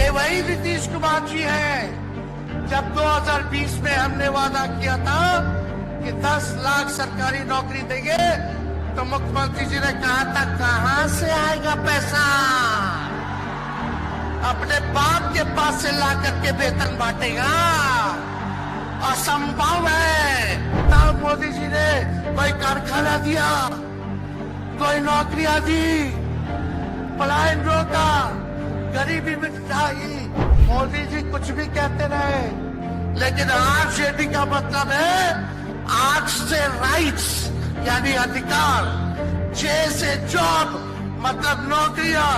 ये वही नीतीश कुमार जी हैं। जब 2020 में हमने वादा किया था कि 10 लाख सरकारी नौकरी देंगे, तो मुख्यमंत्री जी ने कहा था कहां से आएगा पैसा, अपने बाप के पास से ला करके वेतन बांटेगा, असंभव है। तब मोदी जी ने कोई कारखाना दिया, कोई नौकरियां दी, पलायन रोका, गरीबी मिटाई। मोदी जी कुछ भी कहते रहे, लेकिन आरजेडी का मतलब है आर से राइट्स यानी अधिकार, जे से जॉब मतलब नौकरियां,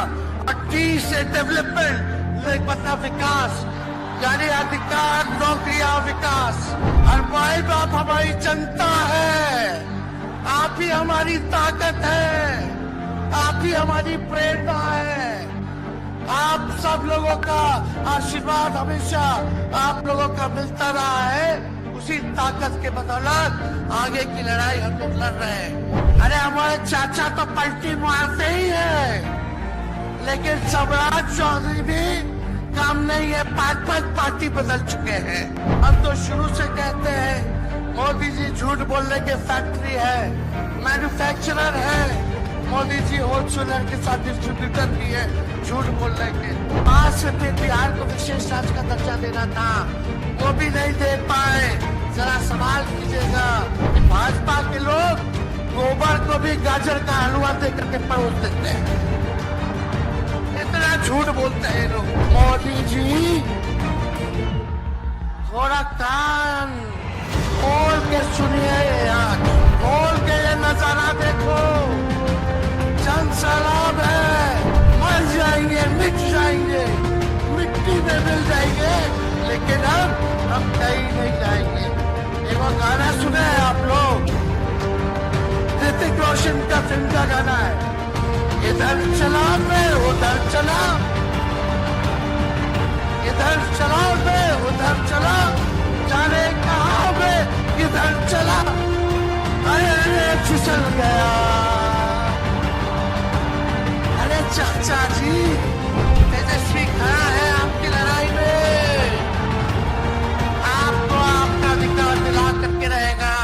और टी से डेवलपमेंट मतलब विकास, यानी अधिकार, नौकरियां, विकास। और भाई बाप हमारी जनता है, आप ही हमारी ताकत है, आप ही हमारी प्रेरणा है। आप सब लोगों का आशीर्वाद हमेशा आप लोगों का मिलता रहा है। उसी ताकत के बदौलत आगे की लड़ाई हम लोग लड़ रहे हैं। अरे हमारे चाचा तो पलटी मारते ही है, लेकिन सम्राट चौधरी भी काम नहीं है, 5-5 पार्टी बदल चुके हैं। हम तो शुरू से कहते हैं मोदी जी झूठ बोलने के फैक्ट्री है, मैन्युफैक्चरर है। मोदी जी होलसेलर के साथ डिस्ट्रीब्यूटर भी है झूठ बोलने के। आज से फिर बिहार को विशेष राज्य का दर्जा देना था, वो भी नहीं दे पाए। जरा सवाल कीजिएगा कि भाजपा के लोग गोबर को भी गाजर का हलवा दे करके परोस देते हैं, इतना झूठ बोलते हैं लोग। मोदी जी थोड़ा कान खोल के सुनिए, यार खोल के ये नजारा देखो। जन सैलाब है, मर जाएंगे, मिट जाएंगे, मिट्टी में मिल जाएंगे, लेकिन हम कहीं नहीं जाएंगे। एक वो गाना सुने हैं आप लोग, ऋतिक रोशन का फिल्म का गाना है, इधर चला मैं उधर चला, इधर चला मैं उधर चला, जाने कहाँ मैं किधर चला, अरे फिसल गया। अरे चाचा जी, तेजस्वी खड़ा है आपकी लड़ाई में, आपको आपका अधिकार दिला करके रहेगा।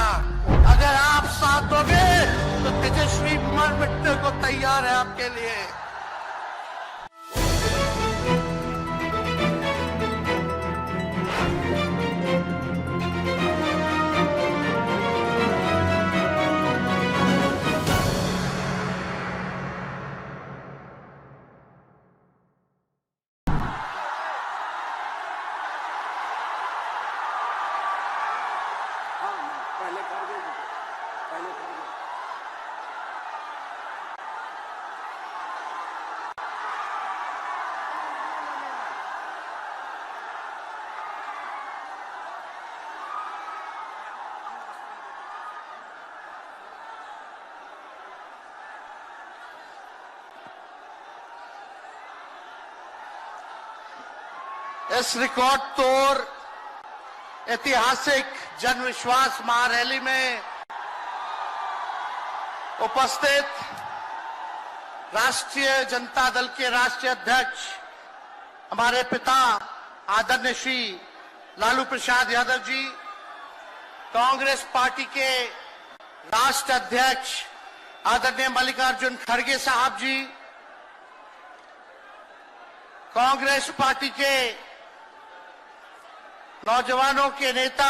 अगर आप साथ दोगे तो तेजस्वी मर मिटने को तैयार है आपके लिए। इस रिकॉर्ड तोड़ ऐतिहासिक जन विश्वास महारैली में उपस्थित राष्ट्रीय जनता दल के राष्ट्रीय अध्यक्ष हमारे पिता आदरणीय श्री लालू प्रसाद यादव जी, कांग्रेस पार्टी के राष्ट्रीय अध्यक्ष आदरणीय मल्लिकार्जुन खड़गे साहब जी, कांग्रेस पार्टी के नौजवानों के नेता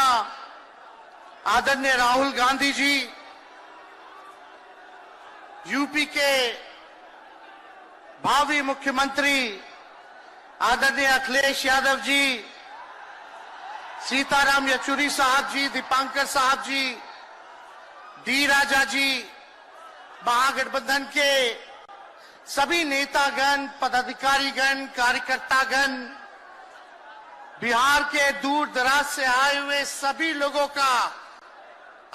आदरणीय राहुल गांधी जी, यूपी के भावी मुख्यमंत्री आदरणीय अखिलेश यादव जी, सीताराम येचुरी साहब जी, दीपांकर साहब जी, डी राजा जी, महागठबंधन के सभी नेतागण, पदाधिकारीगण, कार्यकर्तागण, बिहार के दूर दराज से आए हुए सभी लोगों का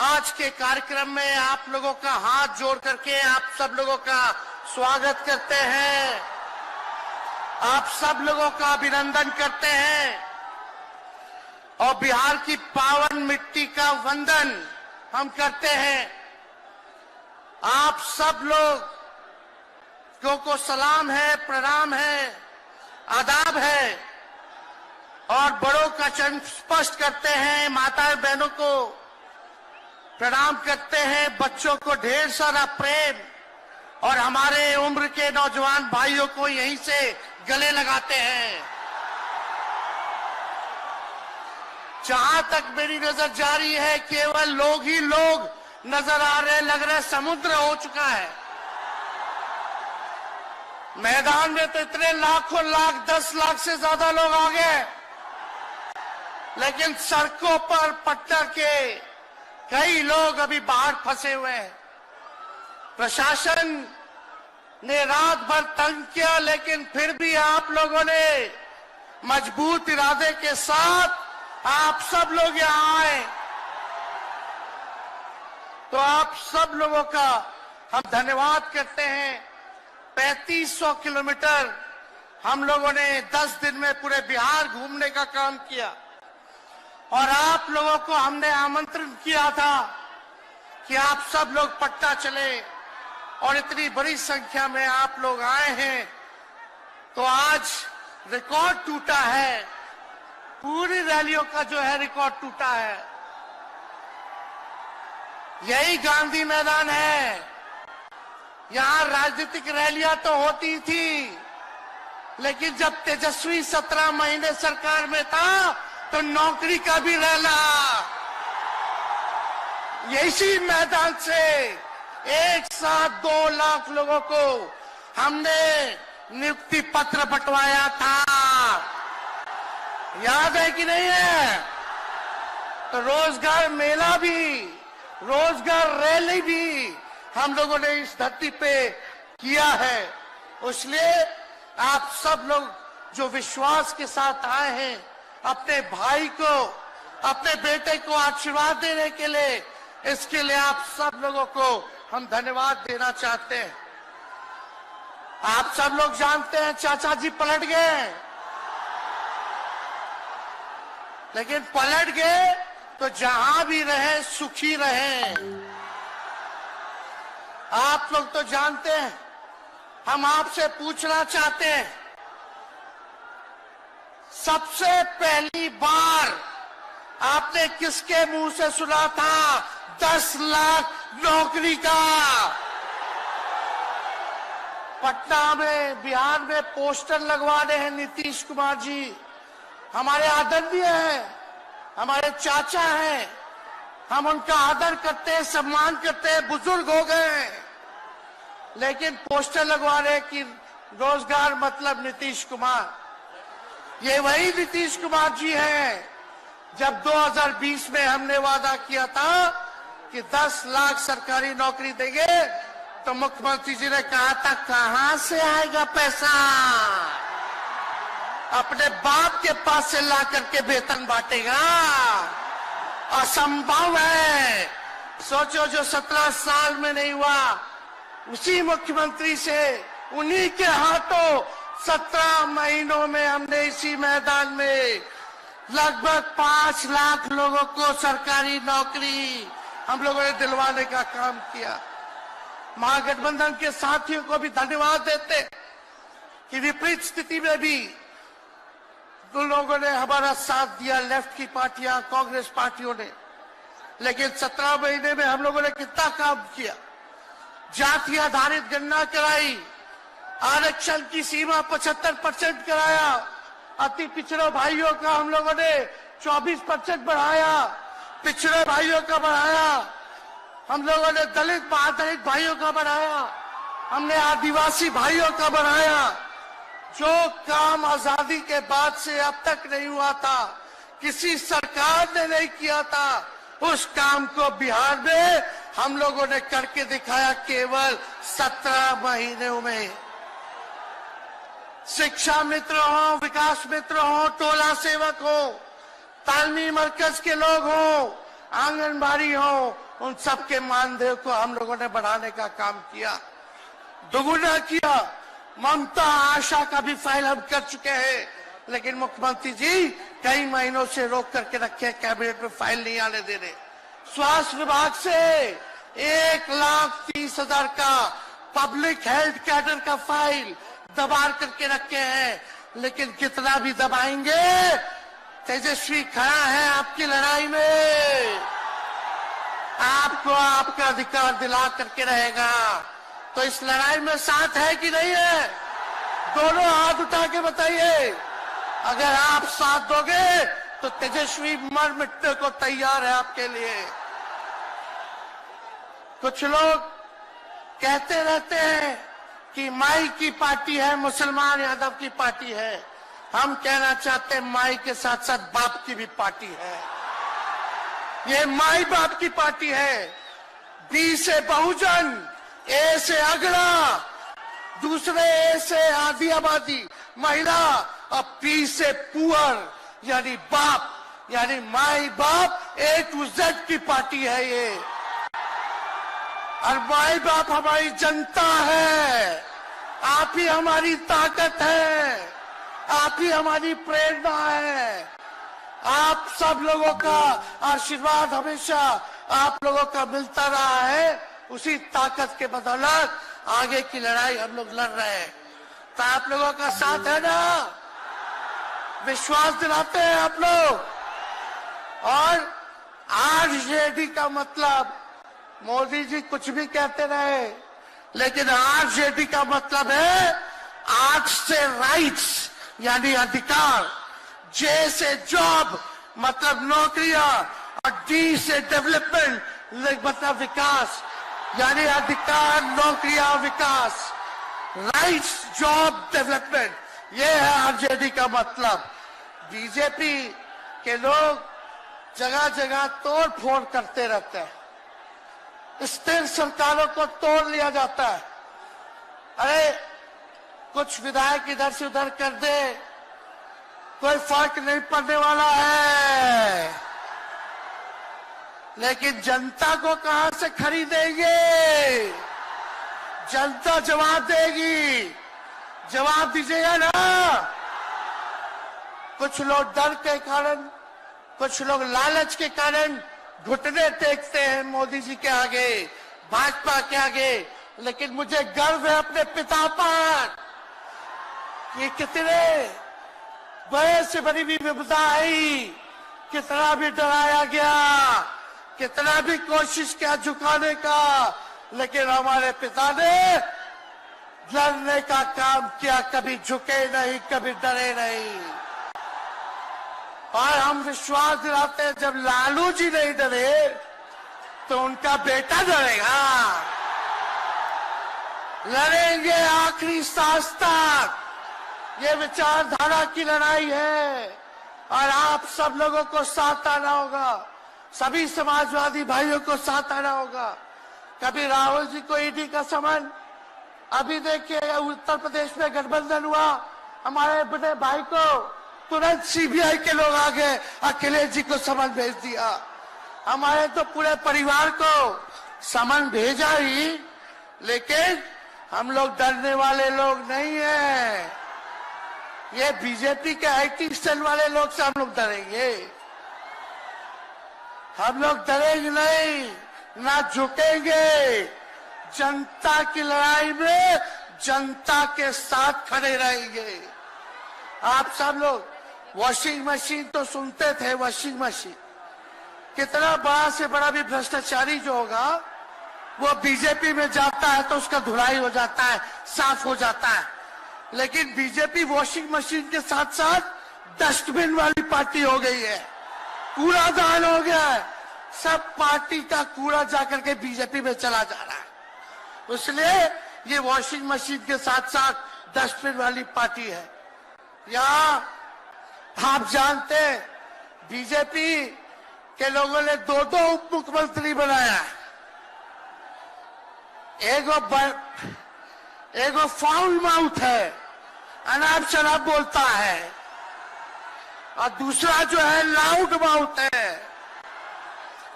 आज के कार्यक्रम में आप लोगों का हाथ जोड़ करके आप सब लोगों का स्वागत करते हैं, आप सब लोगों का अभिनंदन करते हैं और बिहार की पावन मिट्टी का वंदन हम करते हैं। आप सब लोग को सलाम है, प्रणाम है, आदाब है। और बड़ों का चरण स्पष्ट करते हैं, माताएं बहनों को प्रणाम करते हैं, बच्चों को ढेर सारा प्रेम और हमारे उम्र के नौजवान भाइयों को यहीं से गले लगाते हैं। जहां तक मेरी नजर जा रही है केवल लोग ही लोग नजर आ रहे, लग रहा है समुद्र हो चुका है। मैदान में तो इतने लाखों लाख 10 लाख से ज्यादा लोग आ गए, लेकिन सड़कों पर पटना के कई लोग अभी बाहर फंसे हुए हैं। प्रशासन ने रात भर तंग किया, लेकिन फिर भी आप लोगों ने मजबूत इरादे के साथ आप सब लोग यहां आए, तो आप सब लोगों का हम धन्यवाद करते हैं। 3500 किलोमीटर हम लोगों ने 10 दिन में पूरे बिहार घूमने का काम किया और आप लोगों को हमने आमंत्रण किया था कि आप सब लोग पटना चले और इतनी बड़ी संख्या में आप लोग आए हैं, तो आज रिकॉर्ड टूटा है। पूरी रैलियों का जो है रिकॉर्ड टूटा है। यही गांधी मैदान है। यहां राजनीतिक रैलियां तो होती थी, लेकिन जब तेजस्वी 17 महीने सरकार में था तो नौकरी का भी रहना। इसी मैदान से एक साथ 2 लाख लोगों को हमने नियुक्ति पत्र बंटवाया था, याद है कि नहीं है? तो रोजगार मेला भी, रोजगार रैली भी हम लोगों ने इस धरती पे किया है। इसलिए आप सब लोग जो विश्वास के साथ आए हैं, अपने भाई को, अपने बेटे को आशीर्वाद देने के लिए, इसके लिए आप सब लोगों को हम धन्यवाद देना चाहते हैं। आप सब लोग जानते हैं चाचा जी पलट गए, लेकिन पलट गए तो जहां भी रहे सुखी रहे। आप लोग तो जानते हैं, हम आपसे पूछना चाहते हैं, सबसे पहली बार आपने किसके मुंह से सुना था 10 लाख नौकरी का? पटना में, बिहार में पोस्टर लगवा रहे हैं नीतीश कुमार जी। हमारे आदरणीय हैं, हमारे चाचा हैं, हम उनका आदर करते हैं, सम्मान करते हैं, बुजुर्ग हो गए हैं, लेकिन पोस्टर लगवा रहे कि रोजगार मतलब नीतीश कुमार। ये वही नीतीश कुमार जी हैं जब 2020 में हमने वादा किया था कि 10 लाख सरकारी नौकरी देंगे, तो मुख्यमंत्री जी ने कहा था कहां से आएगा पैसा? अपने बाप के पास से ला करके वेतन बांटेगा? असंभव है। सोचो, जो 17 साल में नहीं हुआ, उसी मुख्यमंत्री से, उन्हीं के हाथों 17 महीनों में हमने इसी मैदान में लगभग 5 लाख लोगों को सरकारी नौकरी हम लोगों ने दिलवाने का काम किया। महागठबंधन के साथियों को भी धन्यवाद देते कि विपरीत स्थिति में भी उन लोगों ने हमारा साथ दिया, लेफ्ट की पार्टियां, कांग्रेस पार्टियों ने। लेकिन 17 महीने में हम लोगों ने कितना काम किया। जाति आधारित गणना कराई, आरक्षण की सीमा 75% कराया, अति पिछड़े भाइयों का हम लोगों ने 24% बढ़ाया, पिछड़े भाइयों का बढ़ाया, हम लोगों ने दलित महादलित भाइयों का बढ़ाया, हमने आदिवासी भाइयों का बढ़ाया। जो काम आजादी के बाद से अब तक नहीं हुआ था, किसी सरकार ने नहीं किया था, उस काम को बिहार में हम लोगों ने करके दिखाया केवल 17 महीनों में। शिक्षा मित्र हो, विकास मित्र हो, टोला सेवक हो, तालमी मरकज के लोग हो, आंगनबाड़ी हो, उन सबके मानदेय को हम लोगों ने बढ़ाने का काम किया, दोगुना किया। ममता आशा का भी फाइल हम कर चुके हैं, लेकिन मुख्यमंत्री जी कई महीनों से रोक करके रखे, कैबिनेट में फाइल नहीं आने दे रहे। स्वास्थ्य विभाग से 1,30,000 का पब्लिक हेल्थ कैडर का फाइल दबा करके रखे हैं, लेकिन कितना भी दबाएंगे तेजस्वी खड़ा है आपकी लड़ाई में, आपको आपका अधिकार दिला करके रहेगा। तो इस लड़ाई में साथ है कि नहीं है? दोनों हाथ उठा के बताइए। अगर आप साथ दोगे तो तेजस्वी मर मिटने को तैयार है आपके लिए। कुछ लोग कहते रहते हैं कि माई की पार्टी है, मुसलमान यादव की पार्टी है। हम कहना चाहते हैं माई के साथ साथ बाप की भी पार्टी है। ये माई बाप की पार्टी है। बी से बहुजन, ए से अगड़ा, दूसरे ए से आधी आबादी महिला, और पी से पुअर यानी बाप, यानी माई बाप, ए टू जेड की पार्टी है ये। और माई बाप हमारी जनता है। आप ही हमारी ताकत है, आप ही हमारी प्रेरणा है। आप सब लोगों का आशीर्वाद हमेशा आप लोगों का मिलता रहा है। उसी ताकत के बदौलत आगे की लड़ाई हम लोग लड़ रहे हैं। तो आप लोगों का साथ है ना? विश्वास दिलाते हैं आप लोग। और आरजेडी का मतलब, मोदी जी कुछ भी कहते रहे, लेकिन आरजेडी का मतलब है आर से राइट्स यानी अधिकार, जे से जॉब मतलब नौकरियां, और डी से डेवलपमेंट मतलब विकास, यानी अधिकार, नौकरियां, विकास, राइट्स, जॉब, डेवलपमेंट, ये है आरजेडी का मतलब। बीजेपी के लोग जगह जगह तोड़ फोड़ करते रहते हैं। स्थिर सरकारों को तोड़ लिया जाता है। अरे कुछ विधायक इधर से उधर कर दे, कोई फर्क नहीं पड़ने वाला है। लेकिन जनता को कहां से खरीदेंगे? जनता जवाब देगी। जवाब दीजिएगा ना। कुछ लोग डर के कारण, कुछ लोग लालच के कारण घुटने टेकते हैं मोदी जी के आगे, भाजपा के आगे। लेकिन मुझे गर्व है अपने पिता पर कि कितने बड़े से बड़ी भी विपदा आई, कितना भी डराया गया, कितना भी कोशिश किया झुकाने का, लेकिन हमारे पिता ने लड़ने का काम किया, कभी झुके नहीं, कभी डरे नहीं। और हम विश्वास दिलाते हैं जब लालू जी नहीं डरे तो उनका बेटा डरेगा। लड़ेंगे आखिरी सांस तक। ये विचारधारा की लड़ाई है और आप सब लोगों को साथ आना होगा। सभी समाजवादी भाइयों को साथ आना होगा। कभी राहुल जी को ईडी का समन, अभी देखिए उत्तर प्रदेश में गठबंधन हुआ, हमारे बड़े भाई को तुरंत सीबीआई के लोग आ गए, अखिलेश जी को समन भेज दिया। हमारे तो पूरे परिवार को समन भेजा ही, लेकिन हम लोग डरने वाले लोग नहीं हैं। ये बीजेपी के आईटी सेल वाले लोग से हम लोग डरेंगे? हम लोग डरेंगे नहीं, ना झुकेंगे। जनता की लड़ाई में जनता के साथ खड़े रहेंगे। आप सब लोग वॉशिंग मशीन तो सुनते थे, वॉशिंग मशीन, कितना बड़ा से बड़ा भी भ्रष्टाचारी जो होगा वो बीजेपी में जाता है तो उसका धुलाई हो जाता है, साफ हो जाता है। लेकिन बीजेपी वॉशिंग मशीन के साथ साथ डस्टबिन वाली पार्टी हो गई है, कूड़ादान हो गया है। सब पार्टी का कूड़ा जाकर के बीजेपी में चला जा रहा है। इसलिए ये वॉशिंग मशीन के साथ साथ डस्टबिन वाली पार्टी है। यहाँ आप जानते हैं बीजेपी के लोगों ने दो उप मुख्यमंत्री बनाया। एगो फाउल माउथ है, अनाप शनाप बोलता है, और दूसरा जो है लाउड माउथ है,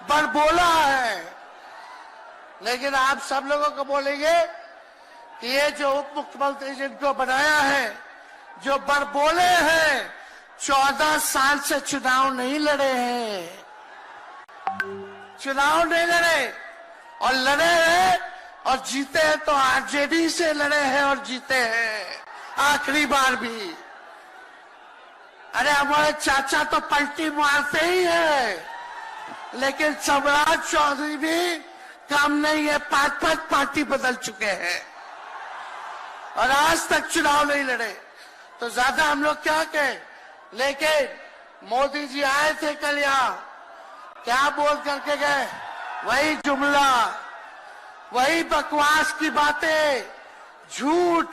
बड़बोला है। लेकिन आप सब लोगों को बोलेंगे कि ये जो उप मुख्यमंत्री जिनको बनाया है, जो बड़बोले हैं, 14 साल से चुनाव नहीं लड़े हैं, चुनाव नहीं लड़े, और लड़े हैं और जीते हैं तो आरजेडी से लड़े हैं और जीते हैं आखिरी बार भी। अरे हमारे चाचा तो पलटी मारते ही है, लेकिन सम्राट चौधरी भी काम नहीं है। 5-5 पार्टी बदल चुके हैं और आज तक चुनाव नहीं लड़े, तो ज्यादा हम लोग क्या कहें। लेकिन मोदी जी आए थे कल यहाँ, क्या बोल करके गए? वही जुमला, वही बकवास की बातें, झूठ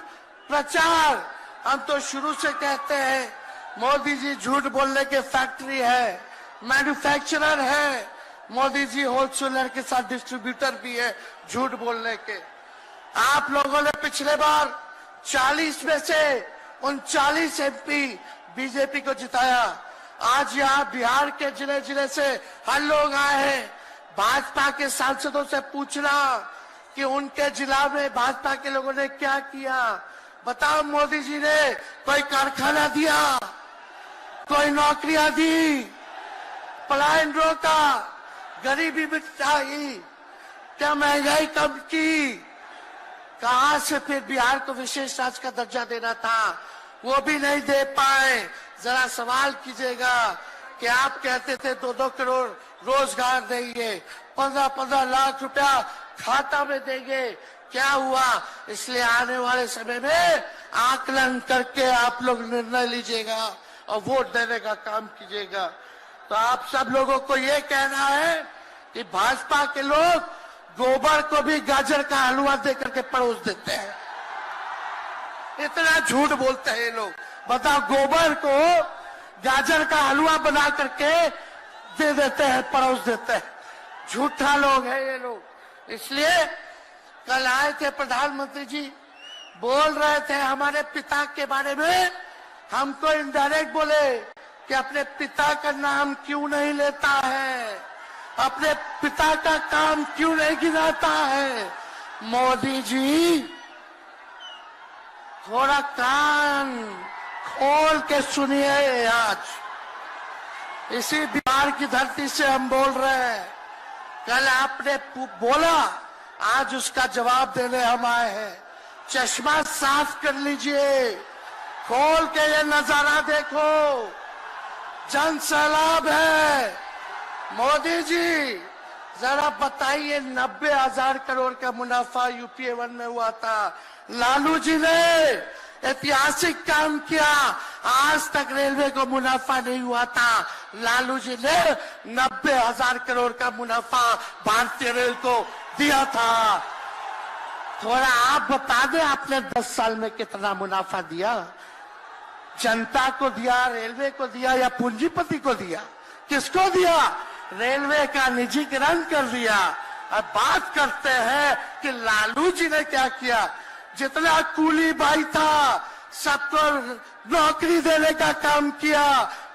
प्रचार। हम तो शुरू से कहते हैं मोदी जी झूठ बोलने के फैक्ट्री है, मैन्युफैक्चरर है। मोदी जी होलसेलर के साथ डिस्ट्रीब्यूटर भी है झूठ बोलने के। आप लोगों ने पिछले बार 40 में से 39 एमपी बीजेपी को जिताया। आज यहाँ बिहार के जिले जिले से हर लोग आए हैं भाजपा के सांसदों से पूछना कि उनके जिला में भाजपा के लोगों ने क्या किया। बताओ, मोदी जी ने कोई कारखाना दिया, कोई नौकरियां दी, पलायन रोका, गरीबी मिटाई, क्या महंगाई कम की? कहां से फिर बिहार को विशेष राज्य का दर्जा देना था, वो भी नहीं दे पाए। जरा सवाल कीजिएगा कि आप कहते थे 2-2 करोड़ रोजगार देंगे, 15-15 लाख रुपया खाता में देंगे, क्या हुआ? इसलिए आने वाले समय में आकलन करके आप लोग निर्णय लीजिएगा और वोट देने का काम कीजिएगा। तो आप सब लोगों को ये कहना है कि भाजपा के लोग गोबर को भी गाजर का हलवा दे करके परोस देते हैं। इतना झूठ बोलते हैं ये लोग। बताओ, गोबर को गाजर का हलवा बना करके दे देते हैं, परोस देते हैं। झूठा लोग हैं ये लोग। इसलिए कल आए थे प्रधानमंत्री जी, बोल रहे थे हमारे पिता के बारे में। हमको इनडायरेक्ट बोले कि अपने पिता का नाम क्यों नहीं लेता है, अपने पिता का काम क्यों नहीं गिनाता है। मोदी जी, थोड़ा कान खोल के सुनिए। आज इसी बिहार की धरती से हम बोल रहे हैं। कल आपने बोला, आज उसका जवाब देने हम आए हैं। चश्मा साफ कर लीजिए, खोल के ये नजारा देखो, जन सैलाब है। मोदी जी, जरा बताइए, 90,000 करोड़ का मुनाफा यूपीए 1 में हुआ था। लालू जी ने ऐतिहासिक काम किया, आज तक रेलवे को मुनाफा नहीं हुआ था। लालू जी ने 90,000 करोड़ का मुनाफा भारतीय रेल को दिया था। थोड़ा आप बता दें, आपने 10 साल में कितना मुनाफा दिया? जनता को दिया, रेलवे को दिया या पूंजीपति को दिया? किसको दिया? रेलवे का निजीकरण कर दिया। अब बात करते हैं कि लालू जी ने क्या किया। जितना कूली भाई था सबको नौकरी देने का काम किया,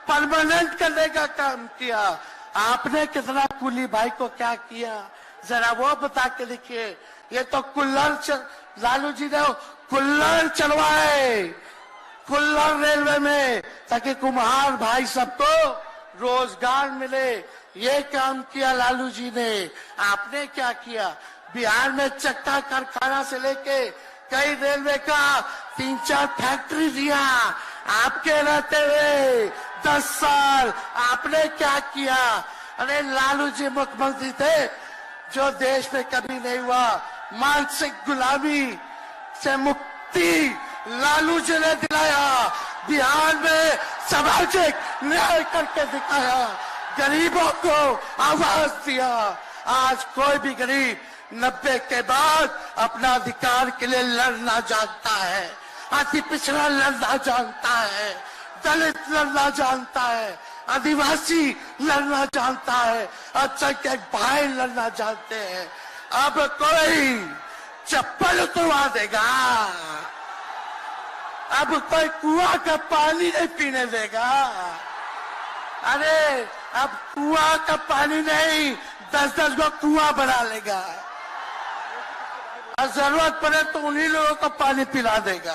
परमानेंट करने का काम किया। आपने कितना कूली भाई को क्या किया, जरा वो बता के देखिए। ये तो लालू जी ने कुल्लर चलवाए, कुल्लर रेलवे में, ताकि कुम्हार भाई सबको रोजगार मिले। ये काम किया लालू जी ने। आपने क्या किया? बिहार में चक्का कारखाना से लेके कई रेलवे का 3-4 फैक्ट्री दिया। आपके रहते हुए 10 साल आपने क्या किया? अरे लालू जी मुख्यमंत्री थे जो देश में कभी नहीं हुआ। मानसिक गुलामी से मुक्ति लालू जी ने दिलाया। बिहार में सामाजिक न्याय करके दिखाया, गरीबों को आवाज दिया। आज कोई भी गरीब 90 के बाद अपना अधिकार के लिए लड़ना जानता है, अति पिछड़ा लड़ना जानता है, दलित लड़ना जानता है, आदिवासी लड़ना जानता है, अल्पसंख्यक भाई लड़ना जानते हैं। अब कोई चप्पल उतरवा देगा, अब कोई कुआं का पानी नहीं पीने देगा। अरे अब कुआं का पानी नहीं, 10-10 को कुआं बना लेगा और जरूरत पड़े तो उन्हीं लोगों को पानी पिला देगा।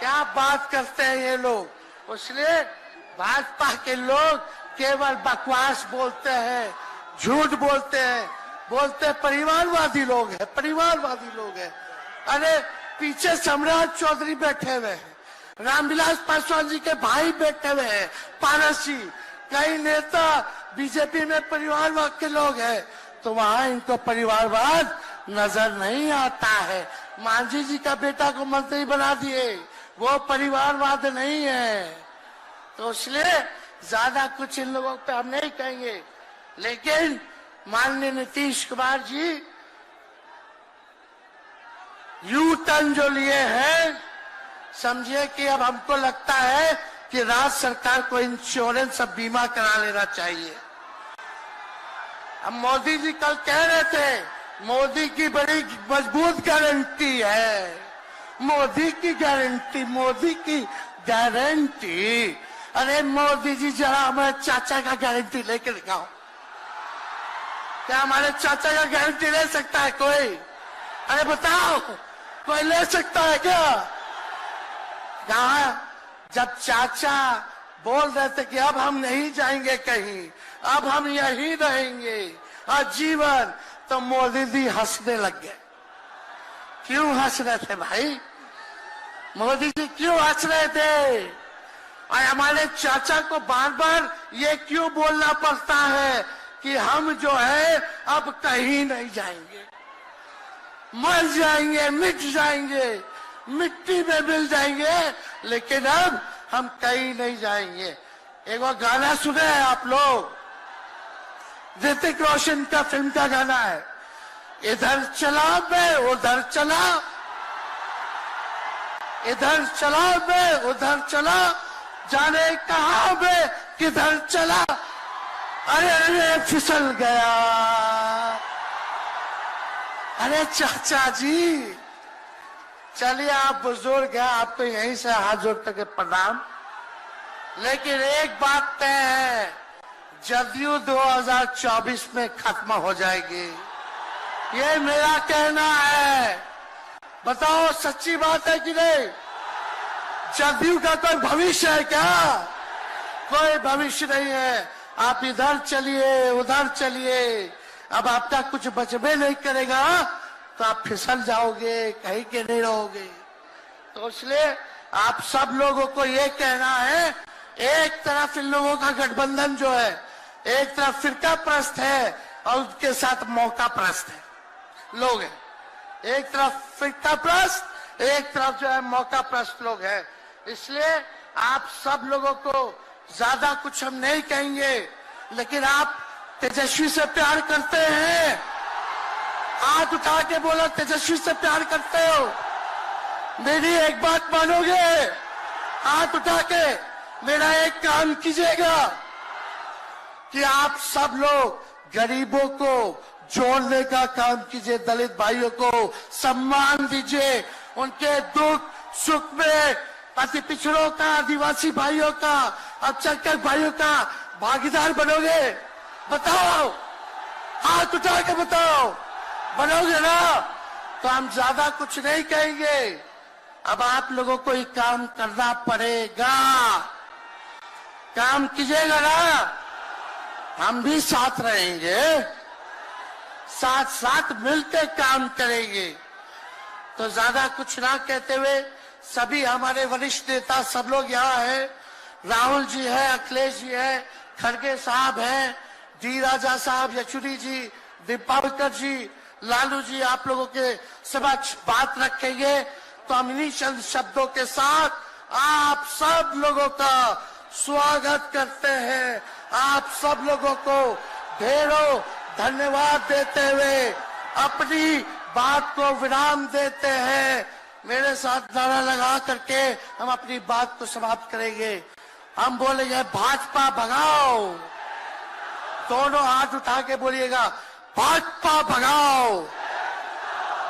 क्या बात करते हैं ये लोग। इसलिए भाजपा के लोग केवल बकवास बोलते हैं, झूठ बोलते हैं, बोलते परिवारवादी लोग हैं, परिवारवादी लोग हैं। अरे पीछे सम्राट चौधरी बैठे हुए हैं, रामविलास पासवान जी के भाई बैठे हुए हैं, पारस जी, कई नेता बीजेपी में परिवारवाद के लोग हैं, तो वहां इनको परिवारवाद नजर नहीं आता है। मांझी जी का बेटा को मंत्री बना दिए, वो परिवारवाद नहीं है। तो इसलिए ज्यादा कुछ इन लोगों पे हम नहीं कहेंगे, लेकिन माननीय नीतीश कुमार जी यू टर्न जो लिए हैं, समझिए कि अब हमको लगता है कि राज्य सरकार को इंश्योरेंस और बीमा करा लेना चाहिए। अब मोदी जी कल कह रहे थे मोदी की बड़ी मजबूत गारंटी है, मोदी की गारंटी, मोदी की गारंटी। अरे मोदी जी जरा हमारे चाचा का गारंटी लेके दिखाओ। क्या हमारे चाचा का गारंटी ले सकता है कोई? अरे बताओ, कोई ले सकता है क्या? कहा जब चाचा बोल रहे थे कि अब हम नहीं जाएंगे कहीं, अब हम यहीं रहेंगे आजीवन, तो मोदी जी हंसने लग गए। क्यों हंस रहे थे भाई? मोदी जी क्यों हंस रहे थे? और हमारे चाचा को बार बार ये क्यों बोलना पड़ता है कि हम जो है अब कहीं नहीं जाएंगे, मर जाएंगे, मिट जाएंगे, मिट्टी में मिल जाएंगे, लेकिन अब हम कहीं नहीं जाएंगे। एक बार गाना सुने हैं आप लोग, ऋतिक रोशन का फिल्म का गाना है, इधर चला मैं उधर चला, इधर चला मैं उधर चला, जाने कहां मैं किधर चला, अरे अरे फिसल गया। अरे चाचा जी, चलिए आप बुजुर्ग हैं, आपको यहीं से हाथ जोड़ करके प्रणाम। लेकिन एक बात तय है, जदयू 2024 में खत्म हो जाएगी, ये मेरा कहना है। बताओ सच्ची बात है कि नहीं? जदयू का कोई भविष्य है क्या? कोई भविष्य नहीं है। आप इधर चलिए उधर चलिए, अब आपका कुछ बचबे नहीं करेगा तो आप फिसल जाओगे, कहीं के नहीं रहोगे। तो इसलिए आप सब लोगों को ये कहना है, एक तरफ इन लोगों का गठबंधन जो है, एक तरफ फिरका प्रस्त है और उसके साथ मौका प्रस्त है लोग हैं। एक तरफ फिरका प्रस्त, एक तरफ जो है मौका प्रस्त लोग हैं। इसलिए आप सब लोगों को ज्यादा कुछ हम नहीं कहेंगे, लेकिन आप तेजस्वी से प्यार करते हैं, हाथ उठा के बोलो तेजस्वी से प्यार करते हो। मेरी एक बात मानोगे? हाथ उठा के मेरा एक काम कीजिएगा कि आप सब लोग गरीबों को जोड़ने का काम कीजिए, दलित भाइयों को सम्मान दीजिए, उनके दुख सुख में अति पिछड़ों का, आदिवासी भाइयों का, अल्पसंख्यक भाइयों का भागीदार बनोगे? बताओ, हाथ उठा के बताओ, बनोगे ना? तो हम ज्यादा कुछ नहीं कहेंगे। अब आप लोगों को ये काम करना पड़ेगा, काम कीजिएगा ना? हम भी साथ रहेंगे, साथ साथ मिलकर काम करेंगे। तो ज्यादा कुछ ना कहते हुए सभी हमारे वरिष्ठ नेता सब लोग यहाँ हैं, राहुल जी है, अखिलेश जी है, खड़गे साहब हैं, डी राजा साहब, येचुरी जी, दीपावकर जी, लालू जी आप लोगों के समक्ष बात रखेंगे। तो हम इन्हीं चंद शब्दों के साथ आप सब लोगों का स्वागत करते हैं, आप सब लोगों को ढेरों धन्यवाद देते हुए अपनी बात को विराम देते हैं। मेरे साथ नारा लगा करके हम अपनी बात को समाप्त करेंगे। हम बोलेंगे भाजपा भगाओ, दोनों हाथ उठा के बोलिएगा भाजपा भगाओ,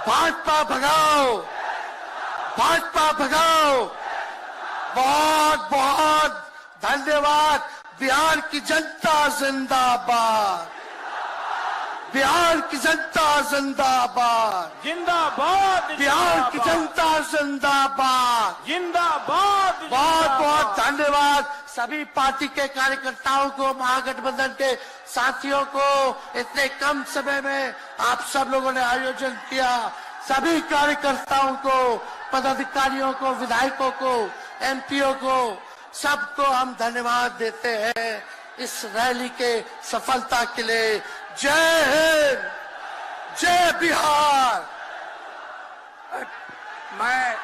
भाजपा भगाओ, भाजपा भगाओ। बहुत बहुत धन्यवाद। बिहार की जनता जिंदाबाद, बिहार की जनता जिंदाबाद, जिंदाबाद, बिहार की जनता जिंदाबाद, जिंदाबाद। बहुत बहुत धन्यवाद सभी पार्टी के कार्यकर्ताओं को, महागठबंधन के साथियों को। इतने कम समय में आप सब लोगों ने आयोजन किया। सभी कार्यकर्ताओं को, पदाधिकारियों को, विधायकों को एमपीओ को, सबको हम धन्यवाद देते हैं इस रैली के सफलता के लिए। जय हिंद, जय बिहार। मैं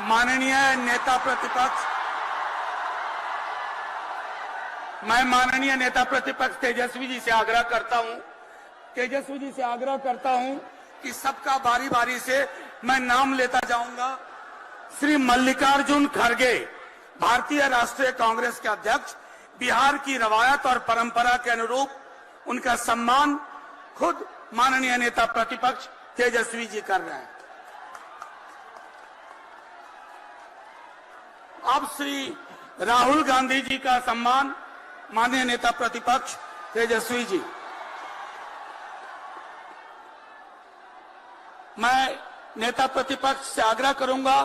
माननीय नेता प्रतिपक्ष तेजस्वी जी से आग्रह करता हूं कि सबका बारी बारी से मैं नाम लेता जाऊंगा। श्री मल्लिकार्जुन खड़गे, भारतीय राष्ट्रीय कांग्रेस के अध्यक्ष, बिहार की रवायत और परंपरा के अनुरूप उनका सम्मान खुद माननीय नेता प्रतिपक्ष तेजस्वी जी कर रहे हैं। अब श्री राहुल गांधी जी का सम्मान माननीय नेता प्रतिपक्ष तेजस्वी जी। मैं नेता प्रतिपक्ष से आग्रह करूंगा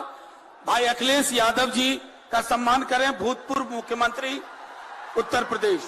भाई अखिलेश यादव जी का सम्मान करें, भूतपूर्व मुख्यमंत्री उत्तर प्रदेश।